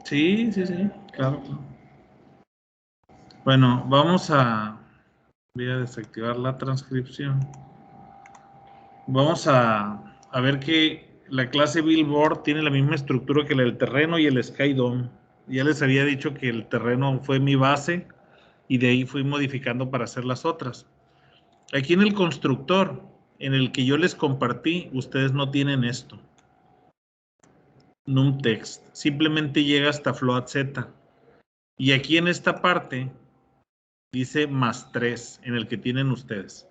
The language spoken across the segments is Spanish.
Sí, sí, sí, claro. Bueno, voy a desactivar la transcripción. Vamos a ver que la clase Billboard tiene la misma estructura que la del terreno y el SkyDome. Ya les había dicho que el terreno fue mi base y de ahí fui modificando para hacer las otras. Aquí en el constructor, en el que yo les compartí, ustedes no tienen esto. NumText. Simplemente llega hasta float z. Y aquí en esta parte dice +3 en el que tienen ustedes.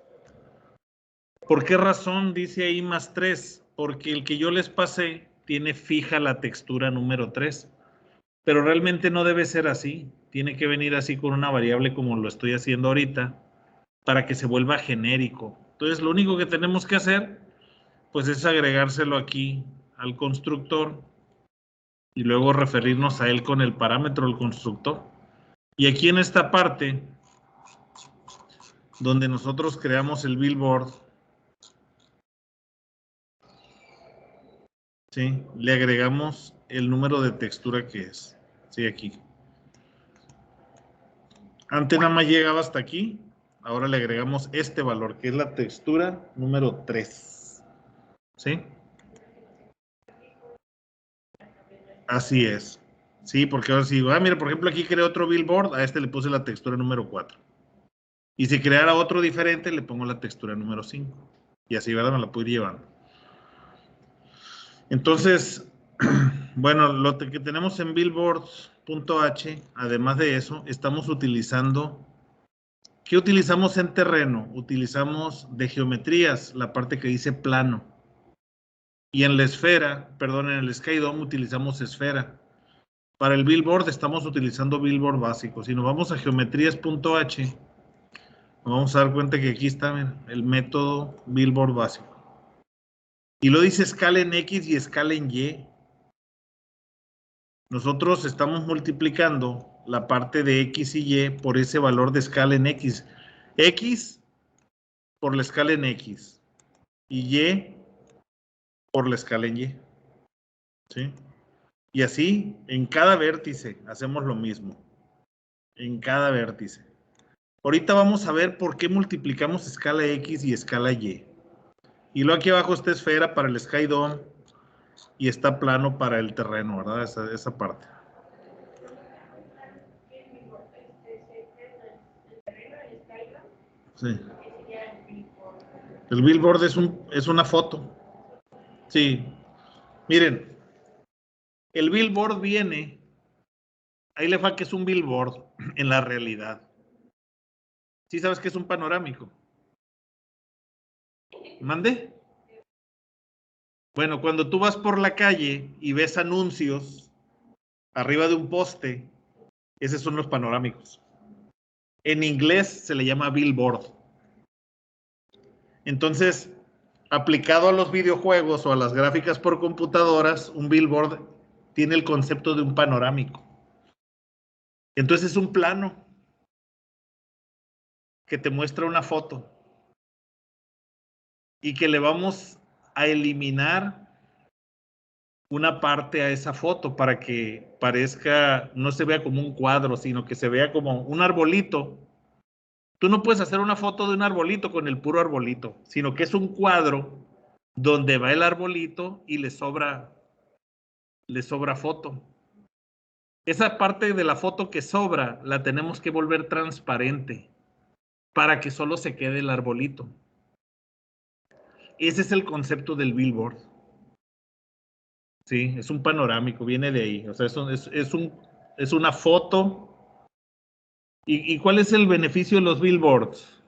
¿Por qué razón dice ahí +3? Porque el que yo les pasé tiene fija la textura número 3. Pero realmente no debe ser así. Tiene que venir así con una variable como lo estoy haciendo ahorita para que se vuelva genérico. Entonces lo único que tenemos que hacer pues es agregárselo aquí al constructor y luego referirnos a él con el parámetro del constructor. Y aquí en esta parte donde nosotros creamos el billboard, ¿sí? Le agregamos el número de textura que es. Sí, aquí. Antes nada más llegaba hasta aquí. Ahora le agregamos este valor, que es la textura número 3. ¿Sí? Así es. Sí, porque ahora sí, mira, por ejemplo, aquí creé otro billboard, a este le puse la textura número 4. Y si creara otro diferente, le pongo la textura número 5. Y así, ¿verdad? Me la puedo ir llevando. Entonces, bueno, lo que tenemos en billboards.h, además de eso, estamos utilizando, ¿qué utilizamos en terreno? Utilizamos de geometrías, la parte que dice plano. Y en la esfera, perdón, en el SkyDome utilizamos esfera. Para el billboard estamos utilizando billboard básico. Si nos vamos a geometrías.h, nos vamos a dar cuenta que aquí está el método billboard básico. Y lo dice escala en X y escala en Y. Nosotros estamos multiplicando la parte de X y Y por ese valor de escala en X. X por la escala en X y Y por la escala en Y. ¿Sí? Y así, en cada vértice hacemos lo mismo. En cada vértice. Ahorita vamos a ver por qué multiplicamos escala X y escala Y. Y luego aquí abajo está esfera para el SkyDome y está plano para el terreno, ¿verdad? Esa parte. Sí. El billboard es una foto. Sí. Miren, el billboard viene, ahí le falta que es un billboard en la realidad. ¿Sí sabes que es un panorámico? ¿Mande? Bueno, cuando tú vas por la calle y ves anuncios arriba de un poste, esos son los panorámicos. En inglés se le llama billboard. Entonces, aplicado a los videojuegos o a las gráficas por computadoras, un billboard tiene el concepto de un panorámico. Entonces es un plano que te muestra una foto y que le vamos a eliminar una parte a esa foto para que parezca, no se vea como un cuadro, sino que se vea como un arbolito. Tú no puedes hacer una foto de un arbolito con el puro arbolito, sino que es un cuadro donde va el arbolito y le sobra foto. Esa parte de la foto que sobra la tenemos que volver transparente para que solo se quede el arbolito. Ese es el concepto del billboard. Sí, es un panorámico, viene de ahí. O sea, es una foto. ¿Y cuál es el beneficio de los billboards?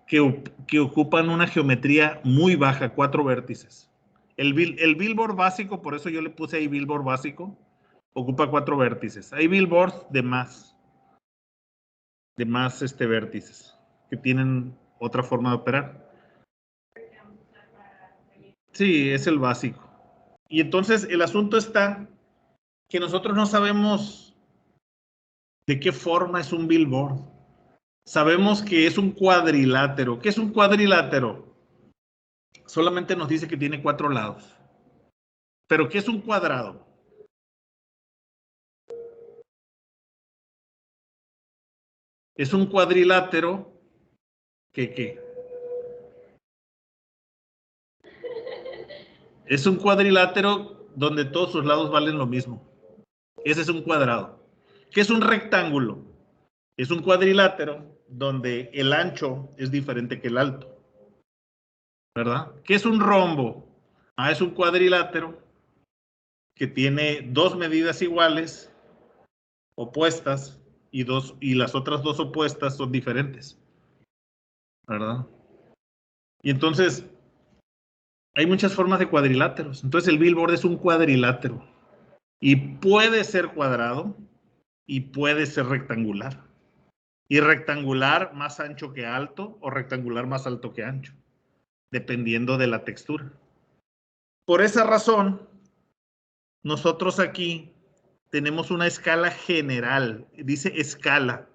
Que ocupan una geometría muy baja, 4 vértices. El billboard básico, por eso yo le puse ahí billboard básico, ocupa 4 vértices. Hay billboards de más vértices, que tienen otra forma de operar. Sí, es el básico. Y entonces el asunto está que nosotros no sabemos de qué forma es un billboard. Sabemos que es un cuadrilátero. ¿Qué es un cuadrilátero? Solamente nos dice que tiene 4 lados. ¿Pero qué es un cuadrado? Es un cuadrilátero que ¿qué? Es un cuadrilátero donde todos sus lados valen lo mismo. Ese es un cuadrado. ¿Qué es un rectángulo? Es un cuadrilátero donde el ancho es diferente que el alto. ¿Verdad? ¿Qué es un rombo? Es un cuadrilátero que tiene dos medidas iguales, opuestas, y las otras dos opuestas son diferentes. ¿Verdad? Y entonces, hay muchas formas de cuadriláteros. Entonces, el billboard es un cuadrilátero. Y puede ser cuadrado y puede ser rectangular. Y rectangular más ancho que alto o rectangular más alto que ancho, dependiendo de la textura. Por esa razón, nosotros aquí tenemos una escala general, dice escala.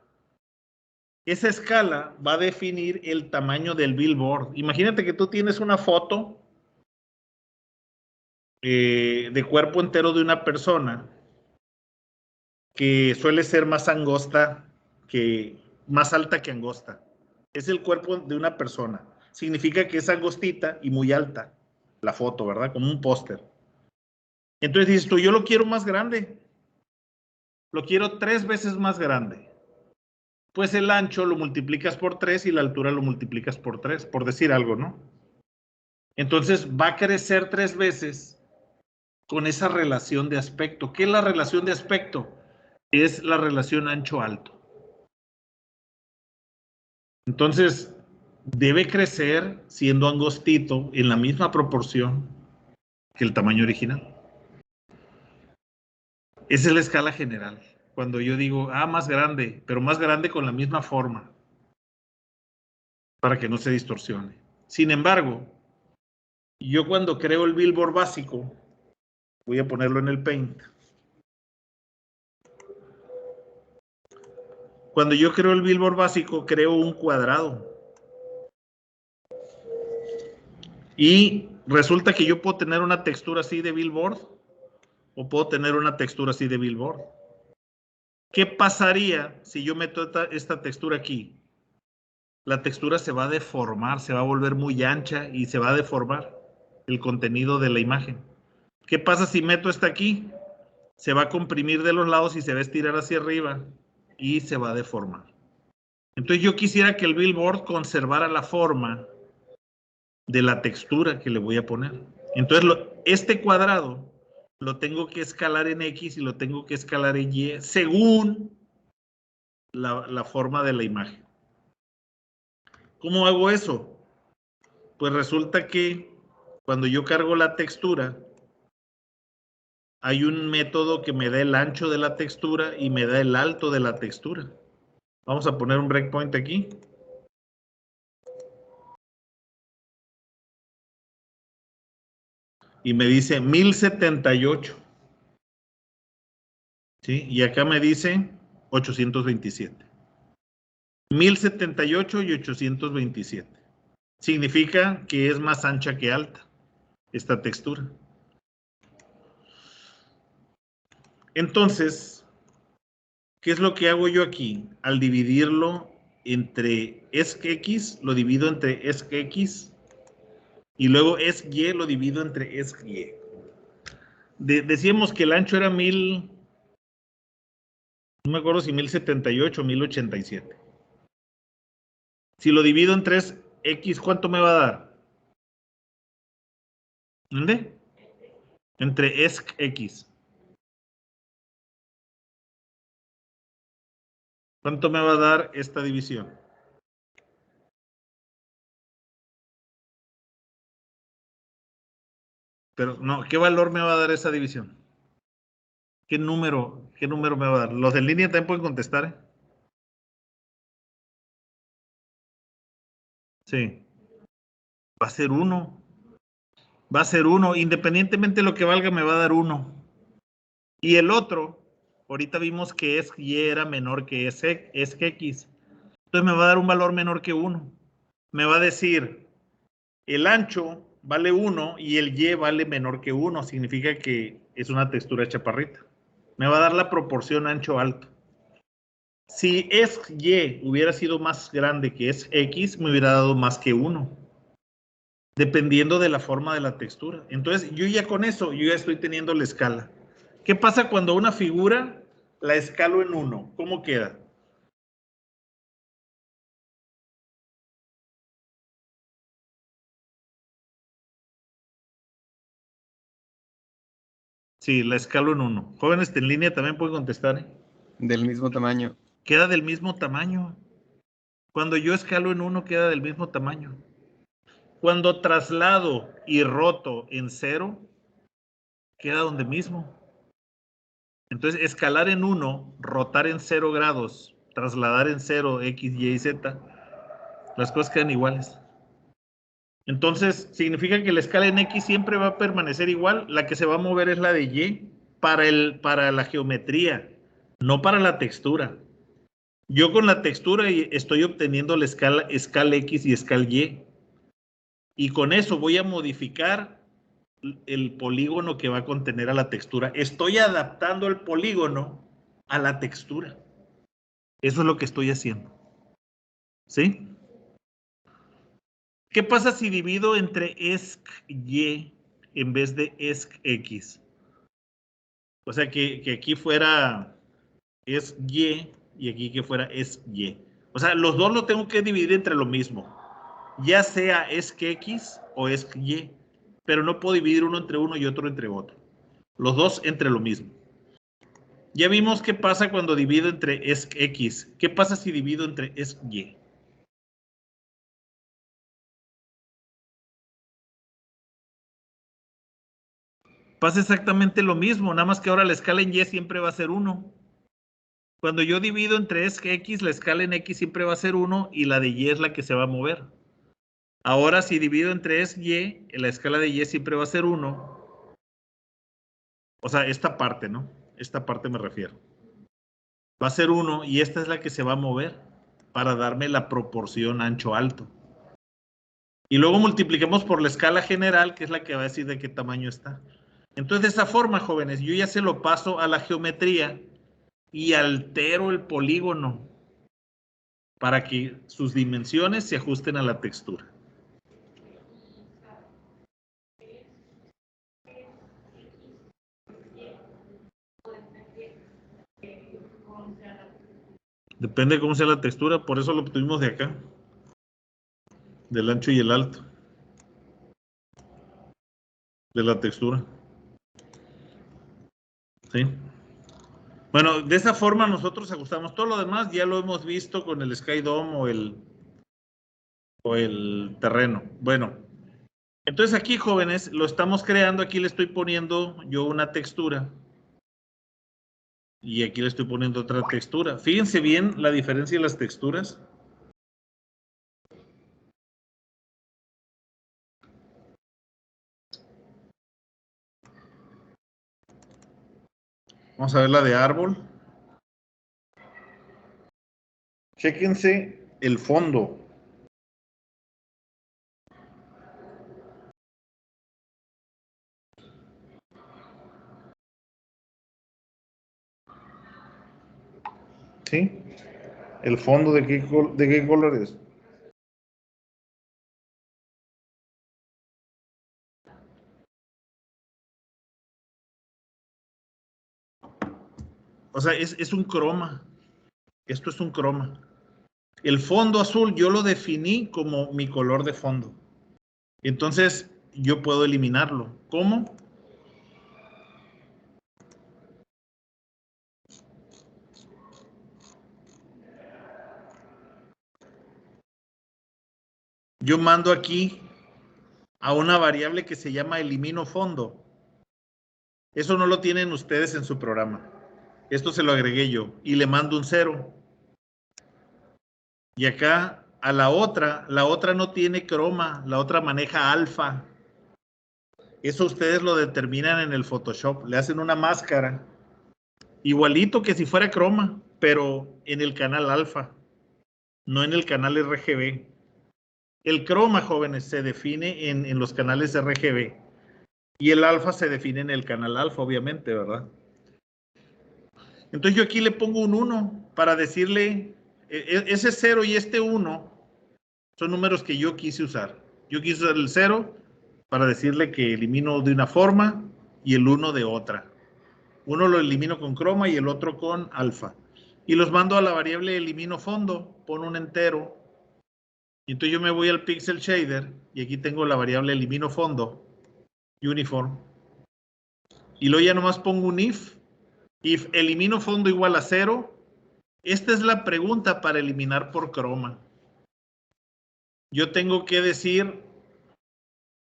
Esa escala va a definir el tamaño del billboard. Imagínate que tú tienes una foto de cuerpo entero de una persona que suele ser más angosta más alta que angosta. Es el cuerpo de una persona. Significa que es angostita y muy alta la foto, ¿verdad? Como un póster. Entonces dices tú, yo lo quiero más grande. Lo quiero 3 veces más grande. Pues el ancho lo multiplicas por 3 y la altura lo multiplicas por 3, por decir algo, ¿no? Entonces va a crecer 3 veces con esa relación de aspecto. ¿Qué es la relación de aspecto? Es la relación ancho-alto. Entonces, debe crecer siendo angostito en la misma proporción que el tamaño original. Esa es la escala general. Cuando yo digo, más grande, pero más grande con la misma forma, para que no se distorsione. Sin embargo, yo cuando creo el billboard básico, voy a ponerlo en el Paint. Cuando yo creo el billboard básico, creo un cuadrado. Y resulta que yo puedo tener una textura así de billboard o puedo tener una textura así de billboard. ¿Qué pasaría si yo meto esta textura aquí? La textura se va a deformar, se va a volver muy ancha y se va a deformar el contenido de la imagen. ¿Qué pasa si meto esta aquí? Se va a comprimir de los lados y se va a estirar hacia arriba y se va a deformar. Entonces yo quisiera que el billboard conservara la forma de la textura que le voy a poner. Entonces este cuadrado lo tengo que escalar en X y lo tengo que escalar en Y según la forma de la imagen. ¿Cómo hago eso? Pues resulta que cuando yo cargo la textura, hay un método que me da el ancho de la textura y me da el alto de la textura. Vamos a poner un breakpoint aquí. Y me dice 1078. ¿Sí? Y acá me dice 827. 1078 y 827. Significa que es más ancha que alta esta textura. Entonces, ¿qué es lo que hago yo aquí? Al dividirlo entre ESC-X, lo divido entre ESC-X y luego ESC-Y lo divido entre ESC-Y. Decíamos que el ancho era 1000, no me acuerdo si 1078 o 1087. Si lo divido en 3x, ¿cuánto me va a dar? ¿Dónde? Entre ESC-X. ¿Cuánto me va a dar esta división? Pero no, ¿qué valor me va a dar esa división? ¿Qué número me va a dar? Los de línea también pueden contestar, ¿eh? Sí. Va a ser 1. Va a ser 1. Independientemente de lo que valga, me va a dar 1. Y el otro, ahorita vimos que Y era menor que X. Entonces me va a dar un valor menor que 1. Me va a decir, el ancho vale 1 y el Y vale menor que 1. Significa que es una textura chaparrita. Me va a dar la proporción ancho-alto. Si esc y hubiera sido más grande que esc x, me hubiera dado más que 1. Dependiendo de la forma de la textura. Entonces, yo ya con eso, yo ya estoy teniendo la escala. ¿Qué pasa cuando una figura la escalo en 1? ¿Cómo queda? Sí, la escalo en 1. Jóvenes en línea también pueden contestar, ¿eh? Del mismo tamaño. Queda del mismo tamaño. Cuando yo escalo en 1, queda del mismo tamaño. Cuando traslado y roto en 0, queda donde mismo. Entonces, escalar en 1, rotar en 0 grados, trasladar en 0, x, y, z, las cosas quedan iguales. Entonces, significa que la escala en x siempre va a permanecer igual. La que se va a mover es la de y para la geometría, no para la textura. Yo con la textura estoy obteniendo la escala x y escala y. Y con eso voy a modificar el polígono que va a contener a la textura. Estoy adaptando el polígono a la textura. Eso es lo que estoy haciendo. ¿Sí? ¿Qué pasa si divido entre esc y en vez de esc x? O sea, que aquí fuera esc y aquí que fuera esc y. O sea, los dos lo tengo que dividir entre lo mismo. Ya sea esc x o esc y. Pero no puedo dividir uno entre uno y otro entre otro. Los dos entre lo mismo. Ya vimos qué pasa cuando divido entre esc x. ¿Qué pasa si divido entre esc y? Pasa exactamente lo mismo, nada más que ahora la escala en y siempre va a ser 1. Cuando yo divido entre esc x, la escala en x siempre va a ser 1 y la de y es la que se va a mover. Ahora, si divido entre esc y, la escala de y siempre va a ser 1. O sea, esta parte, ¿no? Esta parte me refiero. Va a ser 1 y esta es la que se va a mover para darme la proporción ancho-alto. Y luego multiplicamos por la escala general, que es la que va a decir de qué tamaño está. Entonces, de esa forma, jóvenes, yo ya se lo paso a la geometría y altero el polígono para que sus dimensiones se ajusten a la textura. Depende de cómo sea la textura, por eso lo obtuvimos de acá, del ancho y el alto, de la textura. ¿Sí? Bueno, de esa forma nosotros ajustamos todo lo demás, ya lo hemos visto con el Skydome o el terreno. Bueno, entonces aquí, jóvenes, lo estamos creando, aquí le estoy poniendo yo una textura. Y aquí le estoy poniendo otra textura. Fíjense bien la diferencia de las texturas. Vamos a ver la de árbol. Chéquense el fondo. ¿Sí? El fondo de qué color es. O sea, es un croma. Esto es un croma. El fondo azul yo lo definí como mi color de fondo. Entonces, yo puedo eliminarlo. ¿Cómo? Yo mando aquí a una variable que se llama elimino fondo. Eso no lo tienen ustedes en su programa. Esto se lo agregué yo y le mando un 0. Y acá a la otra no tiene croma, la otra maneja alfa. Eso ustedes lo determinan en el Photoshop, le hacen una máscara, igualito que si fuera croma, pero en el canal alfa, no en el canal RGB. El croma, jóvenes, se define en los canales RGB y el alfa se define en el canal alfa, obviamente, ¿verdad? Entonces yo aquí le pongo un 1 para decirle, ese 0 y este 1 son números que yo quise usar. Yo quise usar el 0 para decirle que elimino de una forma y el 1 de otra. Uno lo elimino con croma y el otro con alfa. Y los mando a la variable elimino fondo, pon un entero. Y entonces yo me voy al pixel shader y aquí tengo la variable elimino fondo, uniform. Y luego ya nomás pongo un if elimino fondo igual a 0. Esta es la pregunta para eliminar por croma. Yo tengo que decir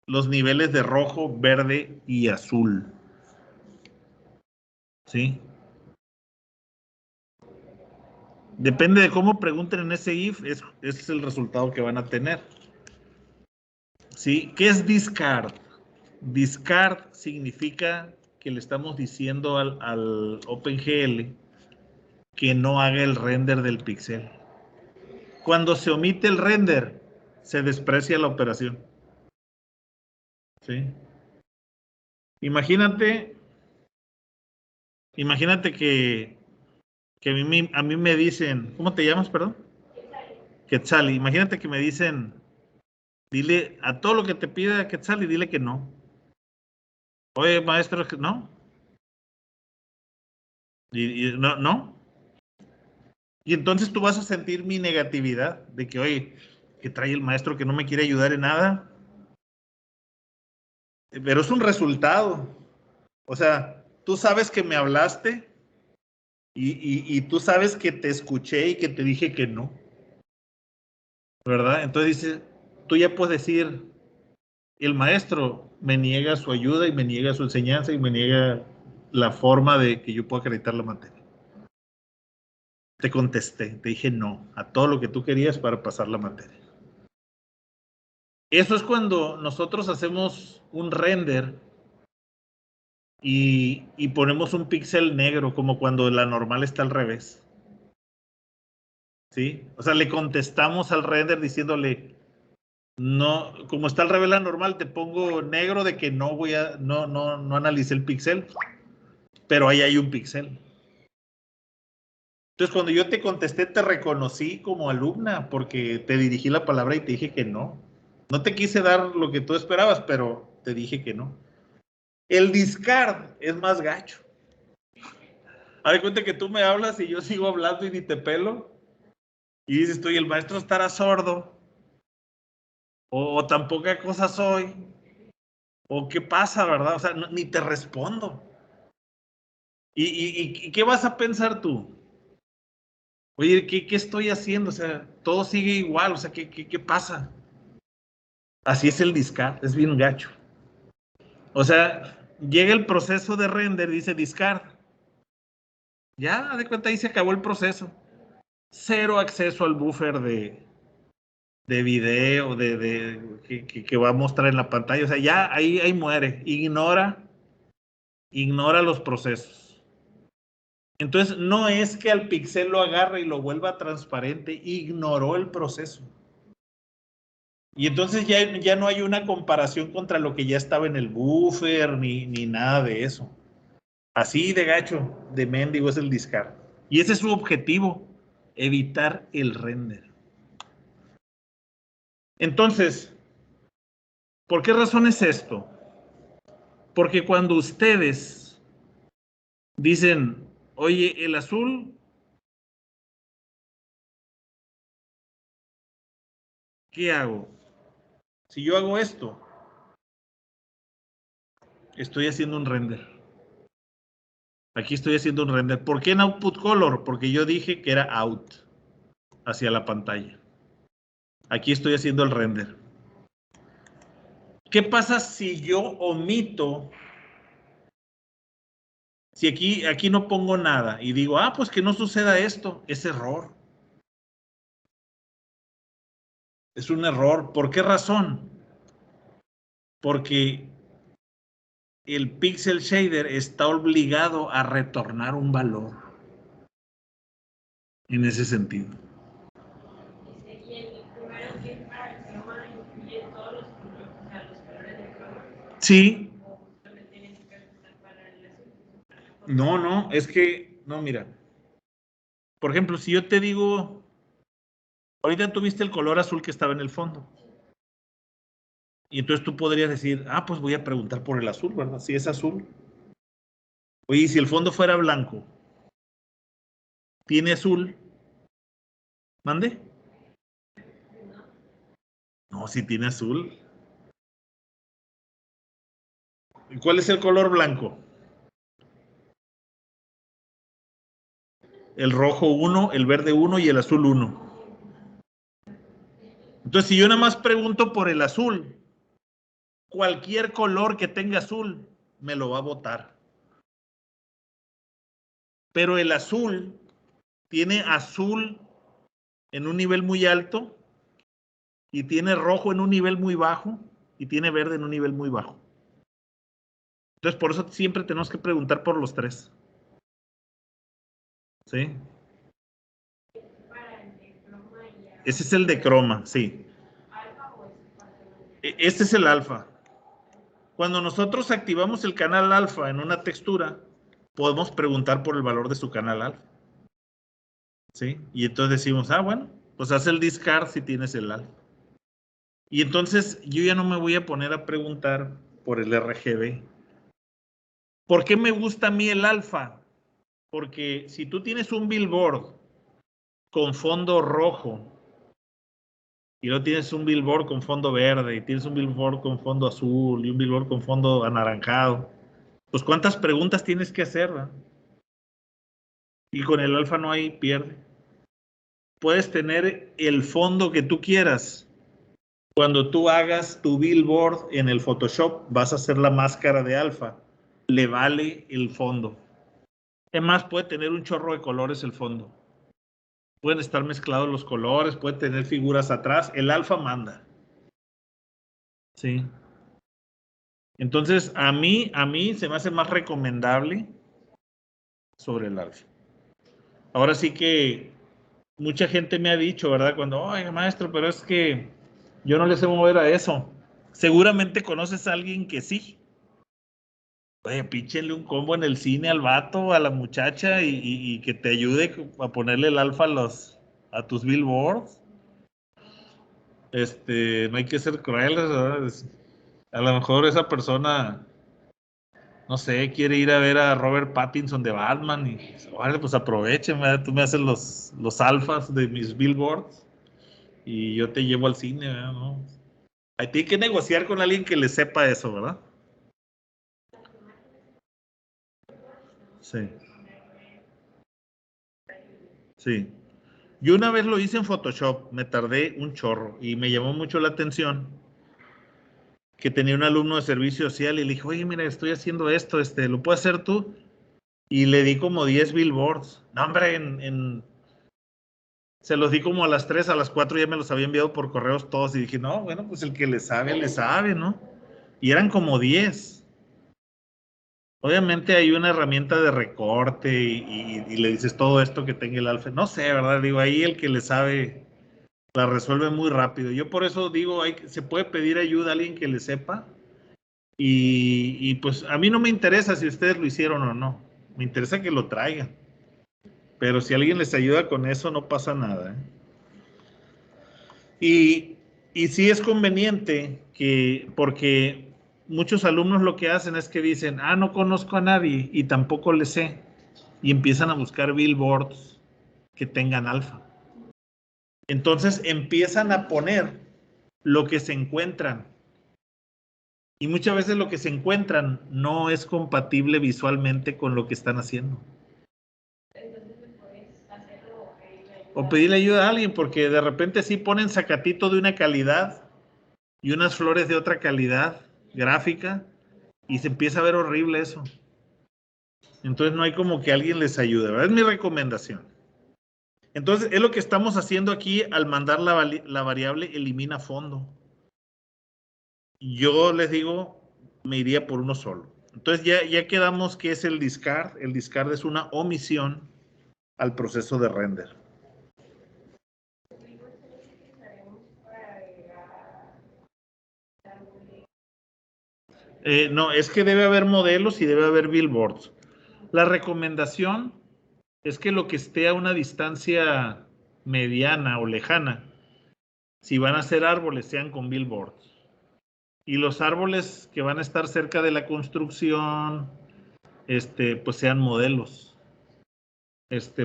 los niveles de rojo, verde y azul. ¿Sí? Depende de cómo pregunten en ese if, es el resultado que van a tener. ¿Sí? ¿Qué es discard? Discard significa que le estamos diciendo al OpenGL que no haga el render del píxel. Cuando se omite el render, se desprecia la operación. ¿Sí? Imagínate que a mí me dicen, ¿cómo te llamas, perdón? Quetzali. Imagínate que me dicen, dile a todo lo que te pida Quetzali, dile que no. Oye, maestro, no. Y no, no. Y entonces tú vas a sentir mi negatividad de que, oye, que trae el maestro que no me quiere ayudar en nada. Pero es un resultado. O sea, tú sabes que me hablaste y tú sabes que te escuché y que te dije que no. ¿Verdad? Entonces dice, tú ya puedes decir, el maestro me niega su ayuda y me niega su enseñanza y me niega la forma de que yo pueda acreditar la materia. Te contesté, te dije no a todo lo que tú querías para pasar la materia. Eso es cuando nosotros hacemos un render y ponemos un píxel negro, como cuando la normal está al revés. ¿Sí? O sea, le contestamos al render diciéndole, no, como está al revés la normal, te pongo negro de que no analicé el píxel, pero ahí hay un píxel. Entonces, cuando yo te contesté, te reconocí como alumna porque te dirigí la palabra y te dije que no. No te quise dar lo que tú esperabas, pero te dije que no. El discard es más gacho. Haz de cuenta que tú me hablas y yo sigo hablando y ni te pelo. Y dices tú, y el maestro estará sordo. O tan poca cosa soy. O qué pasa, ¿verdad? O sea, ni te respondo. ¿Y qué vas a pensar tú? Oye, ¿qué estoy haciendo? O sea, todo sigue igual. O sea, ¿qué pasa? Así es el discard, es bien gacho. O sea, llega el proceso de render, dice discard. Ya, de cuenta, ahí se acabó el proceso. Cero acceso al buffer de video, que va a mostrar en la pantalla. O sea, ya ahí muere. Ignora los procesos. Entonces, no es que al pixel lo agarre y lo vuelva transparente, ignoró el proceso. Y entonces ya no hay una comparación contra lo que ya estaba en el buffer, ni nada de eso. Así de gacho, de mendigo es el discard. Y ese es su objetivo, evitar el render. Entonces, ¿por qué razón es esto? Porque cuando ustedes dicen, oye, el azul, ¿qué hago? Si yo hago esto, estoy haciendo un render. Aquí estoy haciendo un render. ¿Por qué en output color? Porque yo dije que era out, hacia la pantalla. Aquí estoy haciendo el render. ¿Qué pasa si yo omito? Si aquí no pongo nada y digo, pues que no suceda esto, es error. Es un error. ¿Por qué razón? Porque el pixel shader está obligado a retornar un valor en ese sentido. Sí. No, es que, no, mira. Por ejemplo, si yo te digo, ahorita tuviste el color azul que estaba en el fondo. Y entonces tú podrías decir, ah, pues voy a preguntar por el azul, ¿verdad? Si es azul. Oye, ¿y si el fondo fuera blanco? ¿Tiene azul? ¿Mande? No, sí tiene azul. ¿Y cuál es el color blanco? El rojo 1, el verde 1 y el azul 1. Entonces, si yo nada más pregunto por el azul, cualquier color que tenga azul me lo va a botar. Pero el azul tiene azul en un nivel muy alto y tiene rojo en un nivel muy bajo y tiene verde en un nivel muy bajo. Entonces, por eso siempre tenemos que preguntar por los tres. ¿Sí? Ese es el de croma, sí. Este es el alfa. Cuando nosotros activamos el canal alfa en una textura, podemos preguntar por el valor de su canal alfa. ¿Sí? Y entonces decimos, ah, bueno, pues haz el discard si tienes el alfa. Y entonces yo ya no me voy a poner a preguntar por el RGB. ¿Por qué me gusta a mí el alfa? Porque si tú tienes un billboard con fondo rojo y luego tienes un billboard con fondo verde y tienes un billboard con fondo azul y un billboard con fondo anaranjado, pues ¿cuántas preguntas tienes que hacer? ¿Verdad? Y con el alfa no hay pierde. Puedes tener el fondo que tú quieras. Cuando tú hagas tu billboard en el Photoshop, vas a hacer la máscara de alfa. Le vale el fondo. Además, puede tener un chorro de colores el fondo. Pueden estar mezclados los colores, puede tener figuras atrás. El alfa manda. Sí. Entonces, a mí se me hace más recomendable sobre el alfa. Ahora sí que mucha gente me ha dicho, ¿verdad? Cuando, oye, maestro, pero es que yo no le sé mover a eso. Seguramente conoces a alguien que sí. Oye, píchenle un combo en el cine al vato, a la muchacha y que te ayude a ponerle el alfa a tus billboards. No hay que ser crueles, ¿verdad? A lo mejor esa persona, no sé, quiere ir a ver a Robert Pattinson de Batman y, vale, pues aprovechen, ¿verdad? Tú me haces los alfas de mis billboards y yo te llevo al cine, ¿verdad? ¿No? Ahí tiene que negociar con alguien que le sepa eso, ¿verdad? Sí, sí. Yo una vez lo hice en Photoshop, me tardé un chorro y me llamó mucho la atención que tenía un alumno de servicio social y le dije, oye, mira, estoy haciendo esto, ¿lo puedes hacer tú? Y le di como 10 billboards. No, hombre, se los di como a las 3, a las 4 ya me los había enviado por correos todos y dije, no, bueno, pues el que le sabe, ¿no? Y eran como 10. Obviamente hay una herramienta de recorte y le dices todo esto que tenga el alfa. No sé, ¿verdad? Digo, ahí el que le sabe la resuelve muy rápido. Yo por eso digo, se puede pedir ayuda a alguien que le sepa y pues a mí no me interesa si ustedes lo hicieron o no. Me interesa que lo traigan. Pero si alguien les ayuda con eso, no pasa nada. ¿Eh? Y sí es conveniente porque muchos alumnos lo que hacen es que dicen, ah, no conozco a nadie y tampoco le sé. Y empiezan a buscar billboards que tengan alfa. Entonces empiezan a poner lo que se encuentran. Y muchas veces lo que se encuentran no es compatible visualmente con lo que están haciendo. O pedirle ayuda a alguien, porque de repente sí ponen zacatito de una calidad y unas flores de otra calidad gráfica y se empieza a ver horrible eso. Entonces no hay como que alguien les ayude, ¿verdad? Es mi recomendación. Entonces es lo que estamos haciendo aquí al mandar la variable elimina fondo. Yo les digo, me iría por uno solo. Entonces ya quedamos que es el discard. El discard es una omisión al proceso de render. No, es que debe haber modelos y debe haber billboards. La recomendación Es que lo que esté a una distancia mediana o lejana, si van a ser árboles, sean con billboards. Y los árboles que van a estar cerca de la construcción, pues sean modelos.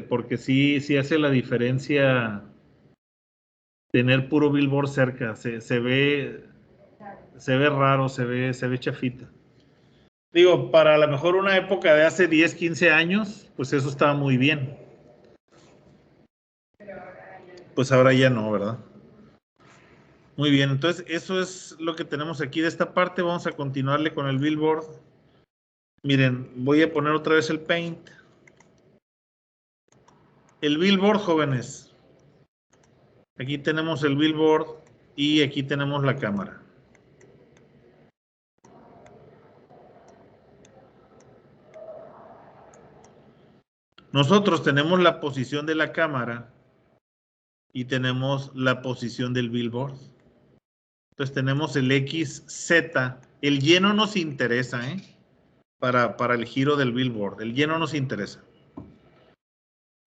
Porque sí hace la diferencia tener puro billboard cerca. Se ve raro, se ve chafita. Digo, para a lo mejor una época de hace 10, 15 años, pues eso estaba muy bien. Pues ahora ya no, ¿verdad? Muy bien, entonces eso es lo que tenemos aquí de esta parte. Vamos a continuarle con el billboard. Miren, voy a poner otra vez el paint. El billboard, jóvenes. Aquí tenemos el billboard y aquí tenemos la cámara. Nosotros tenemos la posición de la cámara y tenemos la posición del billboard. Entonces tenemos el XZ. El Y no nos interesa, para el giro del billboard. El Y no nos interesa.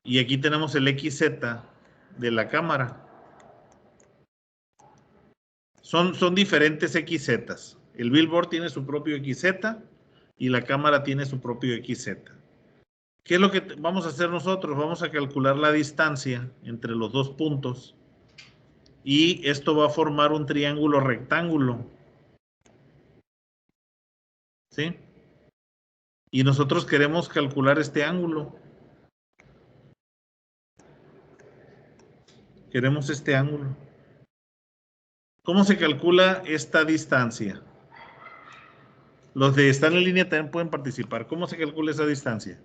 Y aquí tenemos el XZ de la cámara. Son diferentes XZ. El billboard tiene su propio XZ y la cámara tiene su propio XZ. ¿Qué es lo que vamos a hacer nosotros? Vamos a calcular la distancia entre los dos puntos y esto va a formar un triángulo rectángulo. ¿Sí? Y nosotros queremos calcular este ángulo. Queremos este ángulo. ¿Cómo se calcula esta distancia? Los de están en línea también pueden participar. ¿Cómo se calcula esa distancia?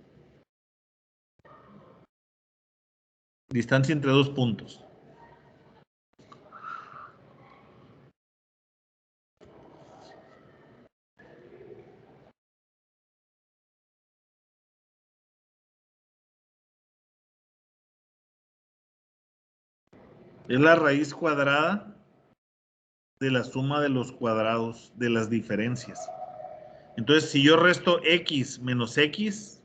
Distancia entre dos puntos. Es la raíz cuadrada de la suma de los cuadrados de las diferencias. Entonces, si yo resto X menos X,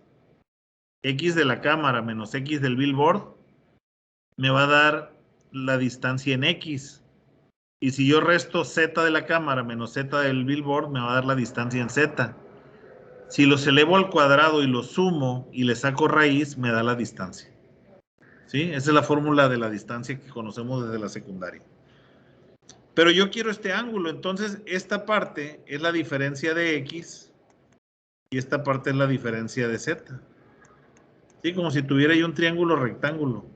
X de la cámara menos X del billboard, me va a dar la distancia en X. Y si yo resto Z de la cámara menos Z del billboard, me va a dar la distancia en Z. Si los elevo al cuadrado y los sumo y le saco raíz, me da la distancia. ¿Sí? Esa es la fórmula de la distancia que conocemos desde la secundaria. Pero yo quiero este ángulo, entonces esta parte es la diferencia de X y esta parte es la diferencia de Z. ¿Sí? Como si tuviera yo un triángulo rectángulo.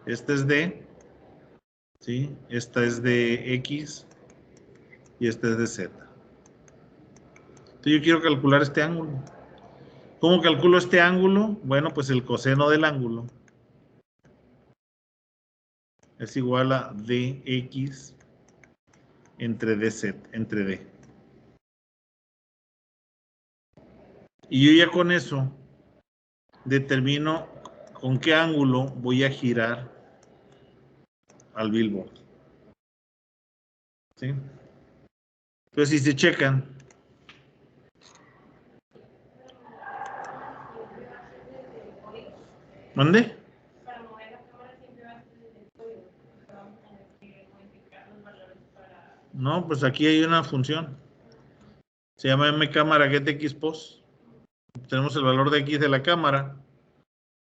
Este es de, ¿sí? Esta es de X y esta es de Z. Entonces yo quiero calcular este ángulo. ¿Cómo calculo este ángulo? Bueno, pues el coseno del ángulo es igual a dx entre dz, entre d. Y yo ya con eso determino con qué ángulo voy a girar al billboard. ¿Sí? Entonces, si se checan, ¿mande? No, pues aquí hay una función. Se llama mCámara getXpos. Tenemos el valor de X de la cámara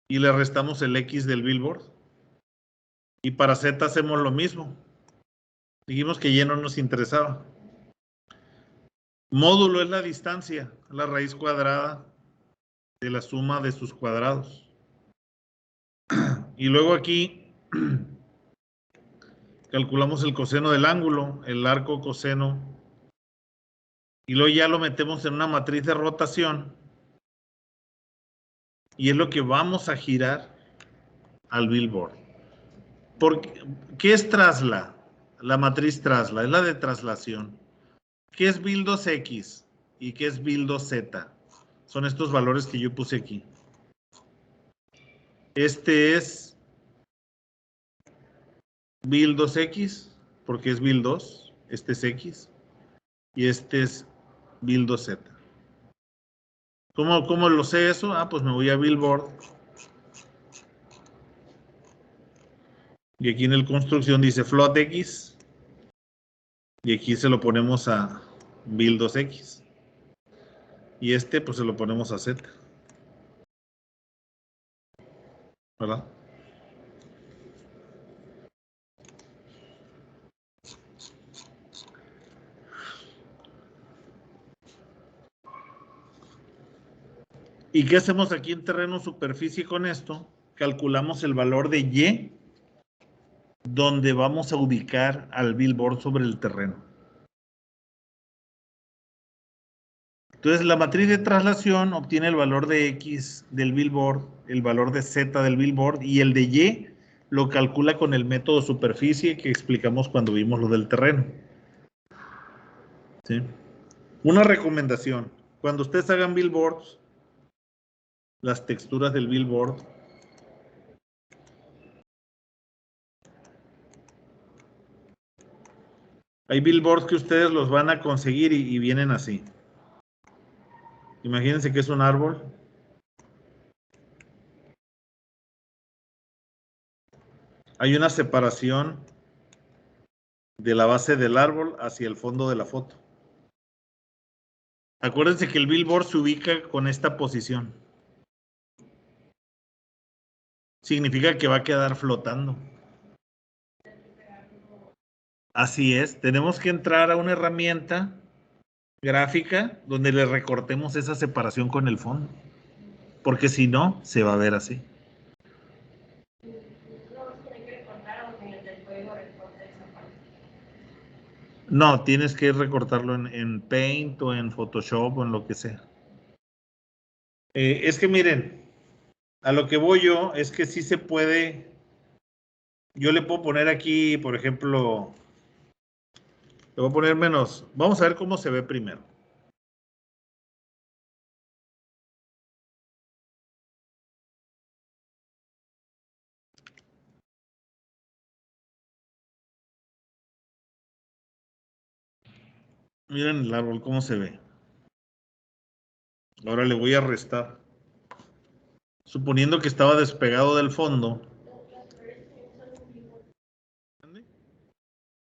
y le restamos el X del billboard. Y para Z hacemos lo mismo. Dijimos que Y no nos interesaba. Módulo es la distancia, la raíz cuadrada de la suma de sus cuadrados. Y luego aquí calculamos el coseno del ángulo, el arco coseno, y luego ya lo metemos en una matriz de rotación y es lo que vamos a girar al billboard. ¿Qué es trasla? La matriz trasla, es la de traslación. ¿Qué es BIL2X y qué es BIL2Z? Son estos valores que yo puse aquí. Este es BIL2X, porque es BIL2, este es X, y este es BIL2Z. ¿Cómo lo sé eso? Ah, pues me voy a Billboard. Y aquí en el construcción dice float X. Y aquí se lo ponemos a Bill 2X. Y este pues se lo ponemos a Z. ¿Verdad? ¿Y qué hacemos aquí en terreno superficie con esto? Calculamos el valor de Y donde vamos a ubicar al billboard sobre el terreno. Entonces, la matriz de traslación obtiene el valor de X del billboard, el valor de Z del billboard y el de Y lo calcula con el método superficie que explicamos cuando vimos lo del terreno. ¿Sí? Una recomendación, cuando ustedes hagan billboards, las texturas del billboard, hay billboards que ustedes los van a conseguir y vienen así. Imagínense que es un árbol. Hay una separación de la base del árbol hacia el fondo de la foto. Acuérdense que el billboard se ubica con esta posición. Significa que va a quedar flotando. Así es, tenemos que entrar a una herramienta gráfica donde le recortemos esa separación con el fondo. Porque si no, se va a ver así. No, tienes que recortarlo en Paint o en Photoshop o en lo que sea. Es que miren, a lo que voy yo es que sí se puede. Yo le puedo poner aquí, por ejemplo, le voy a poner menos. Vamos a ver cómo se ve primero. Miren el árbol, cómo se ve. Ahora le voy a restar. Suponiendo que estaba despegado del fondo.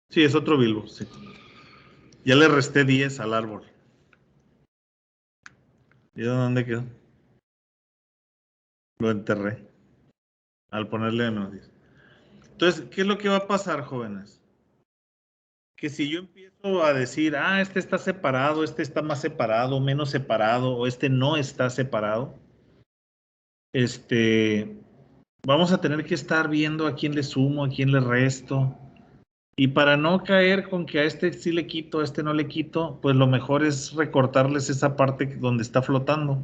Sí, es otro Bilbo, sí. Ya le resté 10 al árbol. ¿Y dónde quedó? Lo enterré. Al ponerle menos 10. Entonces, ¿qué es lo que va a pasar, jóvenes? Que si yo empiezo a decir, ah, este está separado, este está más separado, menos separado, o este no está separado, vamos a tener que estar viendo a quién le sumo, a quién le resto. Y para no caer con que a este sí le quito, a este no le quito, pues lo mejor es recortarles esa parte donde está flotando.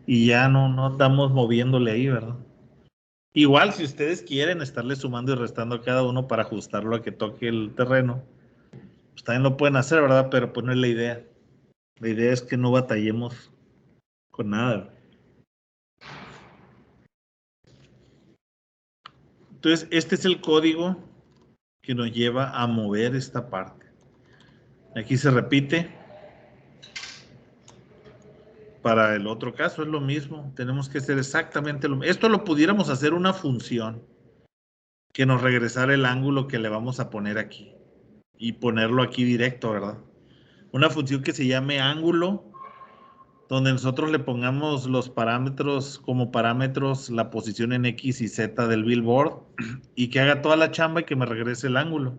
Y ya no andamos moviéndole ahí, ¿verdad? Igual, si ustedes quieren estarle sumando y restando a cada uno para ajustarlo a que toque el terreno, pues también lo pueden hacer, ¿verdad? Pero pues no es la idea. La idea es que no batallemos con nada. Entonces, este es el código que nos lleva a mover esta parte. Aquí se repite. Para el otro caso es lo mismo. Tenemos que hacer exactamente lo mismo. Esto lo pudiéramos hacer una función que nos regresara el ángulo que le vamos a poner aquí. Y ponerlo aquí directo, ¿verdad? Una función que se llame ángulo, donde nosotros le pongamos los parámetros como parámetros la posición en X y Z del billboard y que haga toda la chamba y que me regrese el ángulo.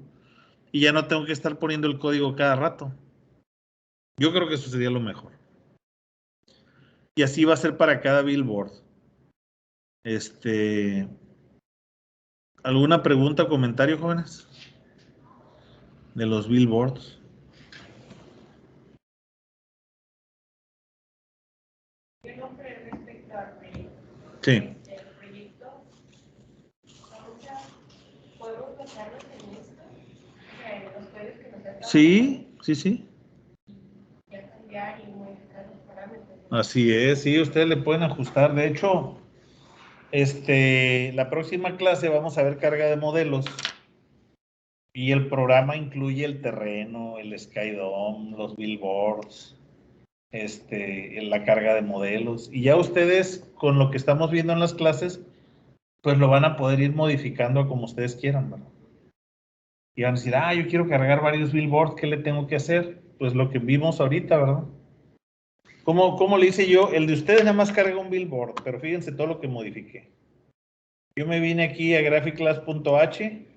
Y ya no tengo que estar poniendo el código cada rato. Yo creo que eso sería lo mejor. Y así va a ser para cada billboard. ¿Alguna pregunta o comentario, jóvenes? De los billboards. Sí. Sí, sí, sí. Así es, sí, ustedes le pueden ajustar. De hecho, la próxima clase vamos a ver carga de modelos y el programa incluye el terreno, el skydome, los billboards, la carga de modelos. Y ya ustedes, con lo que estamos viendo en las clases, pues lo van a poder ir modificando como ustedes quieran, ¿verdad? Y van a decir, yo quiero cargar varios billboards, ¿qué le tengo que hacer? Pues lo que vimos ahorita, ¿verdad? ¿Cómo le hice yo? El de ustedes nada más carga un billboard, pero fíjense todo lo que modifiqué. Yo me vine aquí a graphiclass.h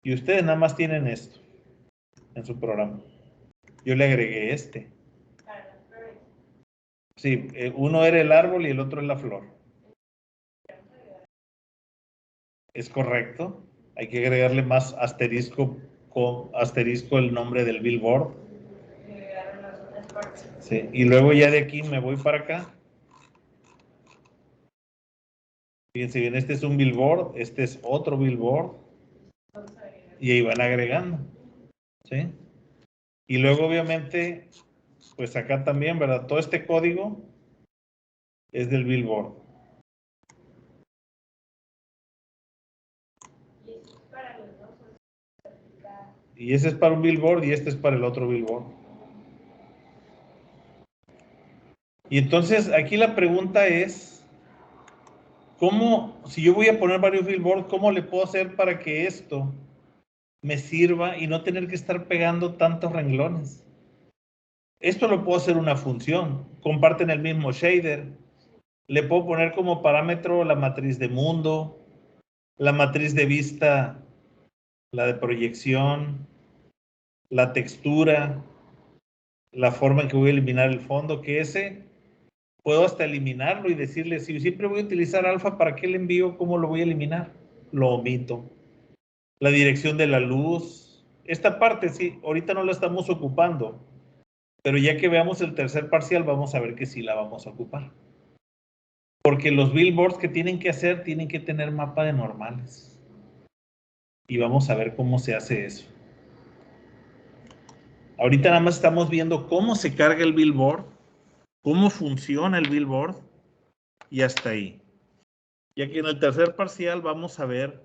y ustedes nada más tienen esto en su programa. Yo le agregué este. Sí, uno era el árbol y el otro es la flor. Es correcto. Hay que agregarle más asterisco con asterisco el nombre del billboard. Sí, y luego ya de aquí me voy para acá. Fíjense bien, este es un billboard, este es otro billboard. Y ahí van agregando. ¿Sí? Y luego obviamente, pues acá también, ¿verdad? Todo este código es del billboard. Y ese es para un billboard y este es para el otro billboard. Y entonces aquí la pregunta es, ¿cómo, si yo voy a poner varios billboards, cómo le puedo hacer para que esto me sirva y no tener que estar pegando tantos renglones? Esto lo puedo hacer una función, comparten el mismo shader. Le puedo poner como parámetro la matriz de mundo, la matriz de vista, la de proyección, la textura, la forma en que voy a eliminar el fondo, que ese puedo hasta eliminarlo y decirle, si siempre voy a utilizar alfa, ¿para qué le envío? ¿Cómo lo voy a eliminar? Lo omito. La dirección de la luz. Esta parte sí, ahorita no la estamos ocupando, pero ya que veamos el tercer parcial vamos a ver que sí la vamos a ocupar. Porque los billboards que tienen que hacer tienen que tener mapa de normales. Y vamos a ver cómo se hace eso. Ahorita nada más estamos viendo cómo se carga el billboard, cómo funciona el billboard y hasta ahí. Y aquí en el tercer parcial vamos a ver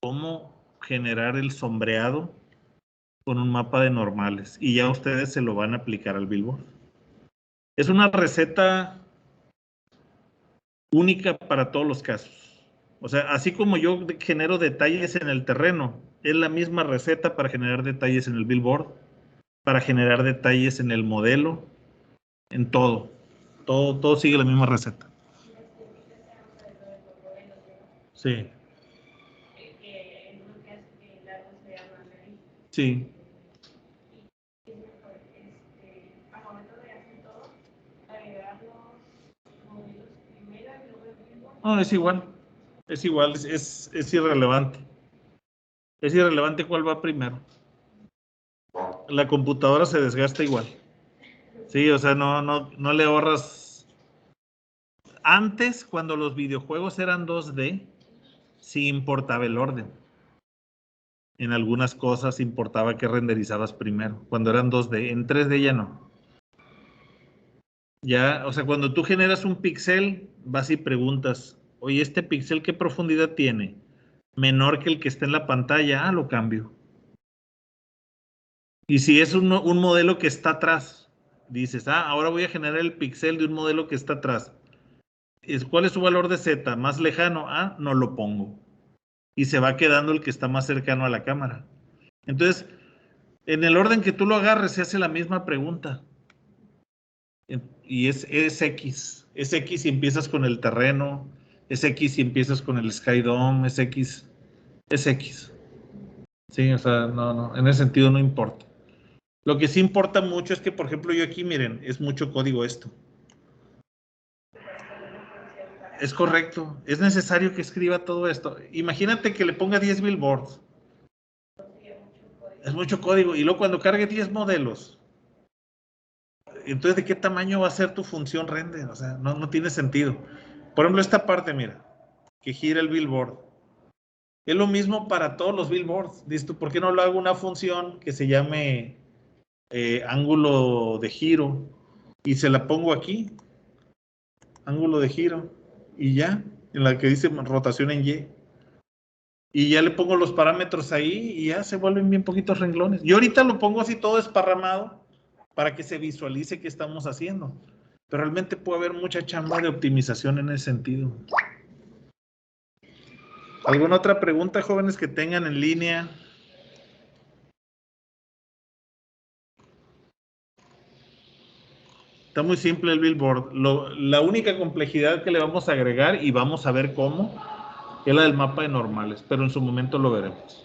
cómo generar el sombreado con un mapa de normales y ya ustedes se lo van a aplicar al billboard. Es una receta única para todos los casos. O sea, así como yo genero detalles en el terreno, es la misma receta para generar detalles en el billboard, para generar detalles en el modelo, en todo. Todo sigue la misma receta. Sí. Sí. No, es igual. Es igual, es irrelevante. Es irrelevante cuál va primero. La computadora se desgasta igual. Sí, o sea, no le ahorras. Antes, cuando los videojuegos eran 2D, sí importaba el orden. En algunas cosas importaba que renderizabas primero, cuando eran 2D. En 3D ya no. Ya, o sea, cuando tú generas un píxel, vas y preguntas, oye, ¿este píxel qué profundidad tiene? Menor que el que está en la pantalla, lo cambio. Y si es un modelo que está atrás, dices, ahora voy a generar el píxel de un modelo que está atrás. ¿Cuál es su valor de Z? ¿Más lejano? No lo pongo. Y se va quedando el que está más cercano a la cámara. Entonces, en el orden que tú lo agarres, se hace la misma pregunta. Y es X. Es X si empiezas con el terreno, es X si empiezas con el Sky Dome, es X. Es X. Sí, o sea, no, en ese sentido no importa. Lo que sí importa mucho es que, por ejemplo, yo aquí, miren, es mucho código esto. Es correcto. Es necesario que escriba todo esto. Imagínate que le ponga 10 billboards. Es mucho código. Y luego cuando cargue 10 modelos, entonces, ¿de qué tamaño va a ser tu función render? O sea, no tiene sentido. Por ejemplo, esta parte, mira, que gira el billboard. Es lo mismo para todos los billboards. Dices tú, ¿por qué no lo hago una función que se llame ángulo de giro? Y se la pongo aquí, ángulo de giro, y ya, en la que dice rotación en Y. Y ya le pongo los parámetros ahí y ya se vuelven bien poquitos renglones. Yo ahorita lo pongo así todo esparramado para que se visualice qué estamos haciendo. Pero realmente puede haber mucha chamba de optimización en ese sentido. ¿Alguna otra pregunta, jóvenes, que tengan en línea? Está muy simple el billboard. La única complejidad que le vamos a agregar, y vamos a ver cómo, es la del mapa de normales, pero en su momento lo veremos.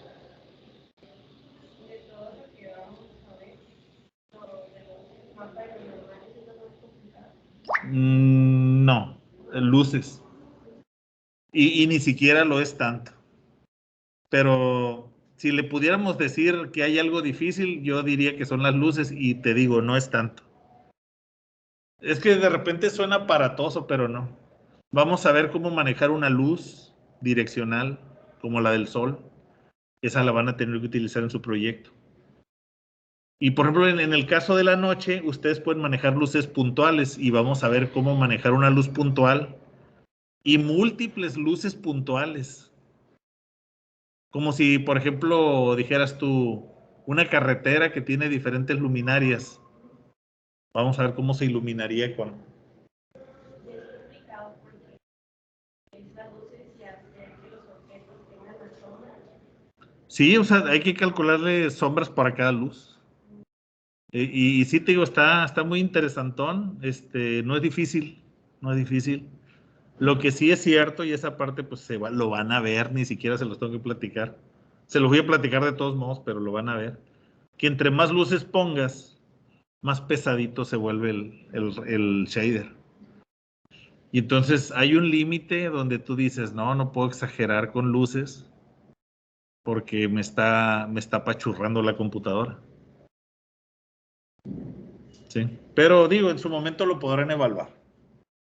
No, luces. Y ni siquiera lo es tanto. Pero si le pudiéramos decir que hay algo difícil, yo diría que son las luces, y te digo, no es tanto. Es que de repente suena aparatoso, pero no. Vamos a ver cómo manejar una luz direccional como la del sol. Esa la van a tener que utilizar en su proyecto. Y por ejemplo, en el caso de la noche, ustedes pueden manejar luces puntuales, y vamos a ver cómo manejar una luz puntual y múltiples luces puntuales. Como si, por ejemplo, dijeras tú, una carretera que tiene diferentes luminarias. Vamos a ver cómo se iluminaría con... Sí, o sea, hay que calcularle sombras para cada luz. Y sí te digo, está muy interesantón. No es difícil, no es difícil. Lo que sí es cierto, y esa parte pues lo van a ver, ni siquiera se los tengo que platicar. Se los voy a platicar de todos modos, pero lo van a ver. Que entre más luces pongas, más pesadito se vuelve el shader. Y entonces hay un límite donde tú dices, no puedo exagerar con luces porque me está apachurrando la computadora. Sí. Pero digo, en su momento lo podrán evaluar.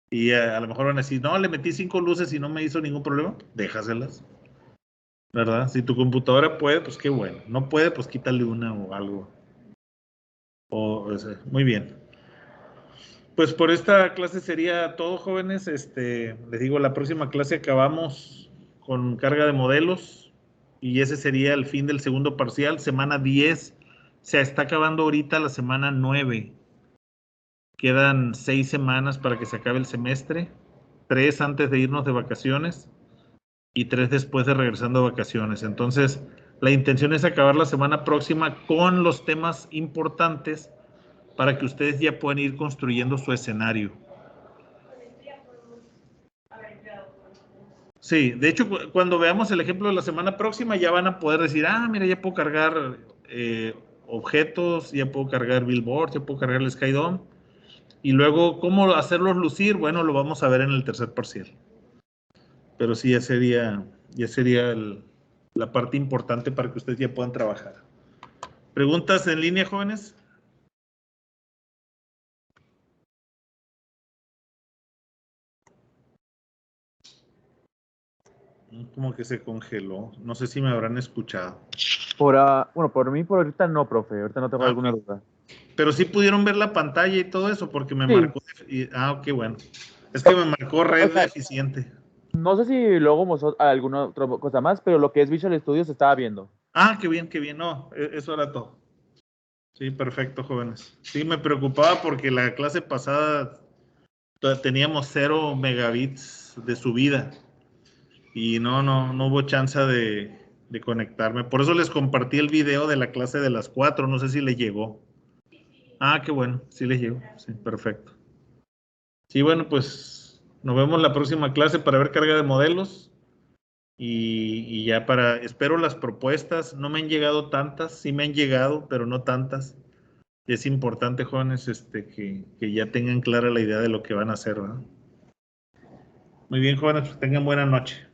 Y a lo mejor van a decir, no, le metí 5 luces y no me hizo ningún problema, déjaselas. ¿Verdad? Si tu computadora puede, pues qué bueno. No puede, pues quítale una o algo. Muy bien. Pues por esta clase sería todo, jóvenes. Les digo, la próxima clase acabamos con carga de modelos, y ese sería el fin del segundo parcial, semana 10. Se está acabando ahorita la semana 9. Quedan 6 semanas para que se acabe el semestre, 3 antes de irnos de vacaciones y 3 después de regresando de vacaciones. Entonces, la intención es acabar la semana próxima con los temas importantes para que ustedes ya puedan ir construyendo su escenario. Sí, de hecho, cuando veamos el ejemplo de la semana próxima, ya van a poder decir, mira, ya puedo cargar objetos, ya puedo cargar billboards, ya puedo cargar el SkyDome. Y luego, ¿cómo hacerlos lucir? Bueno, lo vamos a ver en el tercer parcial. Pero sí, ya sería la parte importante para que ustedes ya puedan trabajar. ¿Preguntas en línea, jóvenes? Como que se congeló. No sé si me habrán escuchado. Bueno, por mí por ahorita no, profe. Ahorita no tengo alguna duda. Pero sí pudieron ver la pantalla y todo eso, porque me Sí. marcó. Qué bueno. Es que me marcó red deficiente. No sé si luego mostró alguna otra cosa más, pero lo que es Visual Studio se estaba viendo. Qué bien, qué bien. No, eso era todo. Sí, perfecto, jóvenes. Sí, me preocupaba porque la clase pasada teníamos 0 megabits de subida y no hubo chance de conectarme. Por eso les compartí el video de la clase de las 4. No sé si les llegó. Qué bueno, sí les llegó. Sí, perfecto. Sí, bueno, pues nos vemos la próxima clase para ver carga de modelos. Y ya espero las propuestas. No me han llegado tantas, sí me han llegado, pero no tantas. Es importante, jóvenes, que ya tengan clara la idea de lo que van a hacer, ¿verdad? Muy bien, jóvenes, pues tengan buena noche.